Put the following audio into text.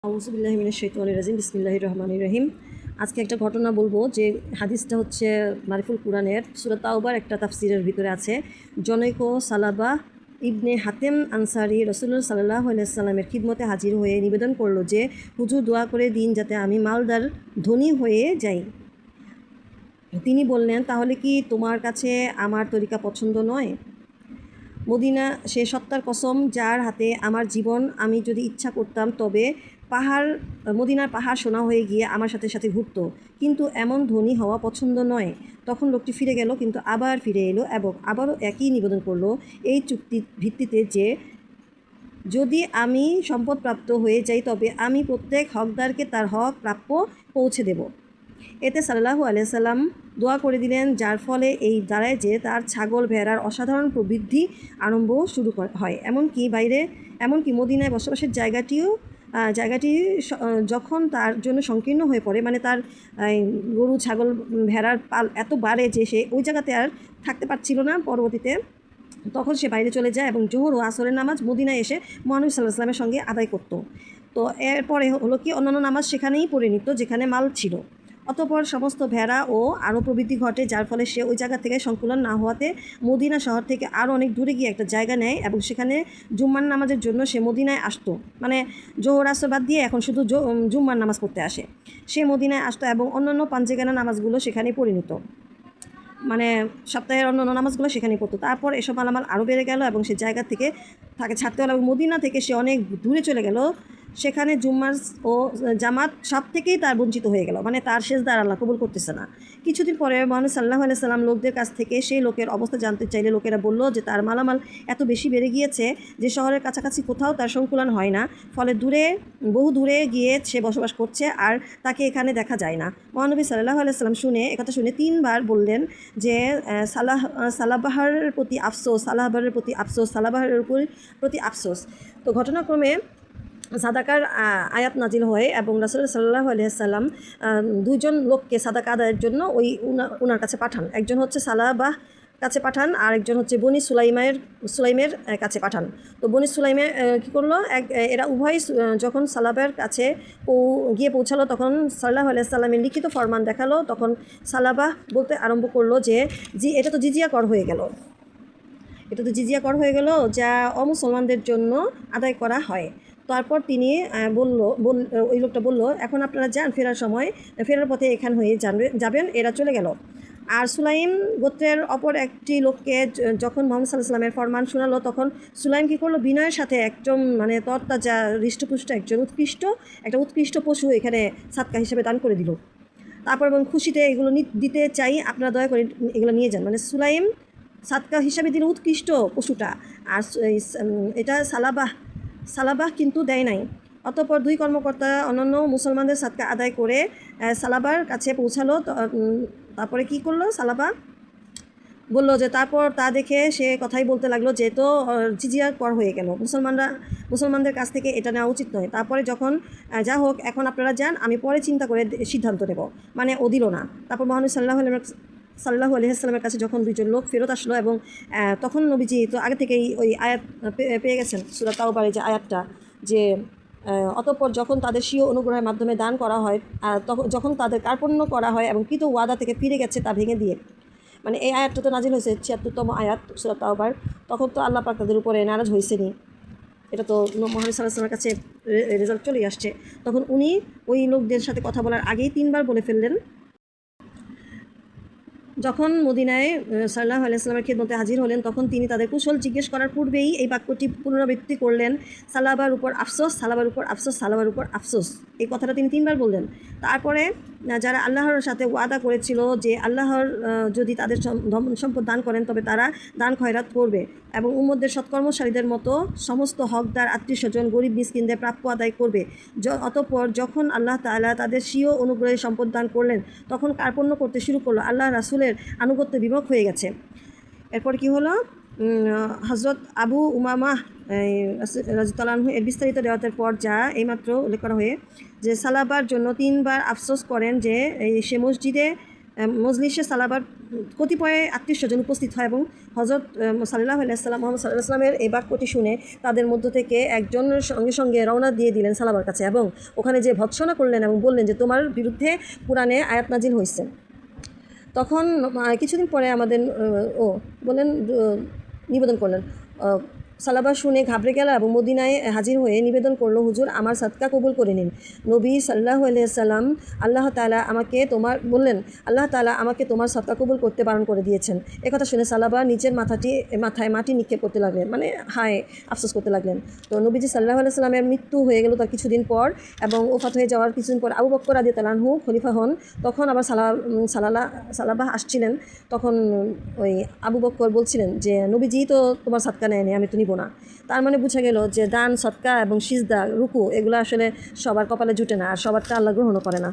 আউযুবিল্লাহি মিনাশ শাইতানির রাজিম বিসমিল্লাহির রহমানির রহিম। আজকে একটা ঘটনা বলবো যে হাদিসটা হচ্ছে মারিফুল কুরআনের সূরা তাওবার একটা তাফসিরের ভিতরে আছে। জনৈক সালাবা ইবনে হাতেম আনসারি রাসূলুল্লাহ সাল্লাল্লাহু আলাইহি ওয়াসাল্লামের খিদমতে হাজির হয়ে নিবেদন করলো যে হুজুর দোয়া করে দিন যাতে আমি মালদার ধনী হয়ে যাই। তিনি বললেন, তাহলে কি তোমার কাছে আমার তরিকা পছন্দ নয়? মদিনা সে সত্তার কসম যার হাতে আমার জীবন, আমি যদি ইচ্ছা করতাম তবে মদিনার পাহাড় সোনা হয়ে গিয়ে আমার সাথে সাথে ঘুরত, কিন্তু এমন ধনী হওয়া পছন্দ নয়। তখন লোকটি ফিরে গেল, কিন্তু আবার ফিরে এলো এবং আবারও একই নিবেদন করলো এই চুক্তির ভিত্তিতে যে যদি আমি সম্পদপ্রাপ্ত হয়ে যাই তবে আমি প্রত্যেক হকদারকে তার হক প্রাপ্য পৌঁছে দেব। এতে সাল্লাল্লাহু আলাইহি সাল্লাম দোয়া করে দিলেন, যার ফলে এই দাঁড়ায় যে তার ছাগল ভেড়ার অসাধারণ প্রবৃদ্ধি আরম্ভ শুরু হয়। এমনকি মদিনায় বসবাসের জায়গাটি যখন তার জন্য সংকীর্ণ হয়ে পড়ে, মানে তার গরু ছাগল ভেড়ার পাল এত বাড়ে যে সে ওই জায়গাতে আর থাকতে পারছিল না। পরবর্তীতে তখন সে বাইরে চলে যায় এবং জোহর ও আসরের নামাজ মদিনায় এসে মহানবী সাল্লাল্লাহু আলাইহি ওয়াসাল্লামের সঙ্গে আদায় করত। তো এরপরে হলো কি, অন্যান্য নামাজ সেখানেই পড়ে নিত যেখানে মাল ছিল। অতঃপর সমস্ত ভেড়া ও আরও প্রবৃদ্ধি ঘটে, যার ফলে সে ওই জায়গা থেকে সংকুলন না হওয়াতে মদিনা শহর থেকে আরও অনেক দূরে গিয়ে একটা জায়গা নেয় এবং সেখানে জুম্মার নামাজের জন্য সে মদিনায় আসতো। মানে জোহর আসর বাদ দিয়ে এখন শুধু জুম্মার নামাজ পড়তে আসে। সে মদিনায় আসতো এবং অন্যান্য পাঞ্জেগানা নামাজগুলো সেখানে পড়ে নিত, মানে সপ্তাহের অন্যান্য নামাজগুলো সেখানেই পড়তো। তারপর এসব মালামাল আরও বেড়ে গেল এবং সে জায়গা থেকে তাকে ছাড়তে হলো এবং মদিনা থেকে সে অনেক দূরে চলে গেল। সেখানে জুম্মার ও জামাত সব থেকেই তার বঞ্চিত হয়ে গেল, মানে তার সেজদার আল্লাহ কবুল করতেছে না। কিছুদিন পরে মহানবী সাল্লাল্লাহু আলাইহি সাল্লাম লোকদের কাছ থেকে সেই লোকের অবস্থা জানতে চাইলে লোকেরা বলল যে তার মালামাল এত বেশি বেড়ে গিয়েছে যে শহরের কাছাকাছি কোথাও তার সংকুলন হয় না, ফলে বহু দূরে গিয়ে সে বসবাস করছে আর তাকে এখানে দেখা যায় না। মহানবী সাল্লাল্লাহু আলাইহি সাল্লাম একথা শুনে 3 বার বললেন যে সালাবাহের প্রতি আফসোস, সালাবাহের প্রতি আফসোস, সালাবাহের প্রতি আফসোস। তো ঘটনাক্রমে সাদাকার আয়াত নাজিল হয় এবং রাসূল সাল্লাল্লাহু আলাইহি ওয়াসাল্লাম 2জন লোককে সাদাকা আদায়ের জন্য উনার কাছে পাঠান। একজন হচ্ছে সালাবাহ কাছে পাঠান আর একজন হচ্ছে বনি সুলাইমের কাছে পাঠান। তো বনি সুলাইমে কী করলো, এরা উভয় যখন সালাবের কাছে গিয়ে পৌঁছালো তখন সাল্লাল্লাহু আলাইহি ওয়াসাল্লামের লিখিত ফরমান দেখালো। তখন সালাবাহ বলতে আরম্ভ করলো যে এটা তো জিজিয়া কর হয়ে গেল, যা অমুসলমানদের জন্য আদায় করা হয়। তারপর তিনি ওই লোকটা বলল, এখন আপনারা যান, ফেরার পথে এখান হয়ে যাবেন। এরা চলে গেল। আর সুলাইম গোত্রের অপর একটি লোককে যখন মুহাম্মদ সাল্লাল্লাহু আলাইহি ওয়াসাল্লামের ফরমান শোনালো তখন সুলাইম কী করলো, বিনয়ের সাথে একজন মানে তরতাজা হৃষ্টপুষ্ট একটা উৎকৃষ্ট পশু এখানে সাদকা হিসেবে দান করে দিল। তারপর এবং খুশিতে এগুলো দিতে চাই, আপনারা দয়া করে এগুলো নিয়ে যান। মানে সুলাইম সাদকা হিসাবে দিল উৎকৃষ্ট পশুটা, আর এটা সালাবাহ কিন্তু দেয় নাই। অতঃপর 2 কর্মকর্তা অন্যান্য মুসলমানদের সাদকা আদায় করে সালাবার কাছে পৌঁছালো। তারপরে কি করলো, সালাবা বললো যে তারপর তা দেখে সে কথাই বলতে লাগলো যে তো জিজিয়া কর হয়ে গেল, মুসলমানদের কাছ থেকে এটা নেওয়া উচিত নয়। তারপরে যখন যা হোক, এখন আপনারা যান, আমি পরে চিন্তা করে সিদ্ধান্ত নেব। মানে ও দিল না। তারপর মহানবী সাল্লাল্লাহু আলাইহি ওয়াসাল্লামের কাছে যখন 2জন লোক ফেরত আসলো এবং তখন নবীজি তো আগে থেকেই ওই আয়াত পেয়ে গেছেন, সূরা তাওবার যে আয়াতটা, যে অতঃপর যখন তাদের স্বীয় অনুগ্রহের মাধ্যমে দান করা হয়, যখন তাদের কার্পণ্য করা হয় এবং কৃত ওয়াদা থেকে ফিরে গেছে তা ভেঙে দিয়ে, মানে এই আয়াতটা তো নাজিল হয়েছে 76তম আয়াত সূরা তাওবার। তখন তো আল্লাহ পাক তাদের উপরে নারাজ হয়েছেনি, এটা তো মুহাম্মদ সাল্লাল্লাহু আলাইহি ওয়াসাল্লামের কাছে রেজাল্ট চলেই আসছে। তখন উনি ওই লোকদের সাথে কথা বলার আগেই 3 বার বলে ফেললেন। যখন মদিনায় সাল্লাল্লাহু আলাইহি ওয়াসাল্লামের খিদমতে হাজির হলেন তখন তিনি তাদের কুশল জিজ্ঞেস করার পূর্বেই এই বাক্যটি পুনরাবৃত্তি করলেন, সালাবার উপর আফসোস, সালাবার উপর আফসোস, সালাবার উপর আফসোস। এই কথাটা তিনি 3 বার বললেন। তারপরে যারা আল্লাহর সাথে ওয়াদা করেছিল যে আল্লাহর যদি তাদের সম্পদ দান করেন তবে তারা দান খয়রাত করবে এবং উম্মতদের সৎকর্মশালীদের মতো সমস্ত হকদার আত্মীয় স্বজন গরিব মিসকিনদের প্রাপ্য আদায় করবে। অতঃপর যখন আল্লাহ তাআলা তাদের স্বীয় অনুগ্রহে সম্পদ দান করলেন তখন কার্পণ্য করতে শুরু করলো, আল্লাহ রাসূলের আনুগত্য বিমুখ হয়ে গেছে। এরপর কি হলো, হযরত আবু উমামাহ রাদিয়াল্লাহু আনহু এর বিস্তারিত রিওয়ায়াতের পর যা এইমাত্র উল্লেখ করা হয়ে যে সালাবার জন্য 3 বার আফসোস করেন যে সে মজলিসে সালাবার কতিপয় আত্মীয়স্বজন উপস্থিত হয় এবং হজরত সাল্লাল্লাহু আলাইহি ওয়াসাল্লাম মুহাম্মদ সাল্লাল্লাহু আলাইহি ওয়াসাল্লামের এই বাক্যটি শুনে তাদের মধ্য থেকে একজনের সঙ্গে সঙ্গে রওনা দিয়ে দিলেন সালাবার কাছে এবং ওখানে যে ভৎসনা করলেন এবং বললেন যে তোমার বিরুদ্ধে কোরআনে আয়াত নাজিল হয়েছে। তখন কিছুদিন পরে আমাদের বললেন নিবেদন করলেন। সালাবা শুনে ঘাবড়ে গেল এবং মদিনায় হাজির হয়ে নিবেদন করলো, হুজুর আমার সাদকা কবুল করে নিন। নবী সাল্লাল্লাহু আলাইহি সাল্লাম আল্লাহ তাআলা আমাকে তোমার সাদকা কবুল করতে বারণ করে দিয়েছেন। একথা শুনে সালাবা নিজের মাথায় মাটি নিক্ষেপ করতে লাগলেন, মানে হায় আফসোস করতে লাগলেন। তো নবীজি সাল্লাল্লাহু আলাইহি সাল্লামের মৃত্যু হয়ে গেল তার কিছুদিন পর এবং ওফাত হয়ে যাওয়ার কিছুদিন পর আবু বকর রাদিয়াল্লাহু আনহু খলিফা হন। তখন আবার সালাবা আসছিলেন। তখন ওই আবু বকর বলছিলেন যে নবীজি তো তোমার সাদকা নেয়নি, আমি তো নিব না। তার মানে বোঝা গেল যে দান, সদকা এবং সিজদা, রুকু এগুলো আসলে সবার কপালে জুটে না, আর সবারটা আল্লাহ গ্রহণও করে না।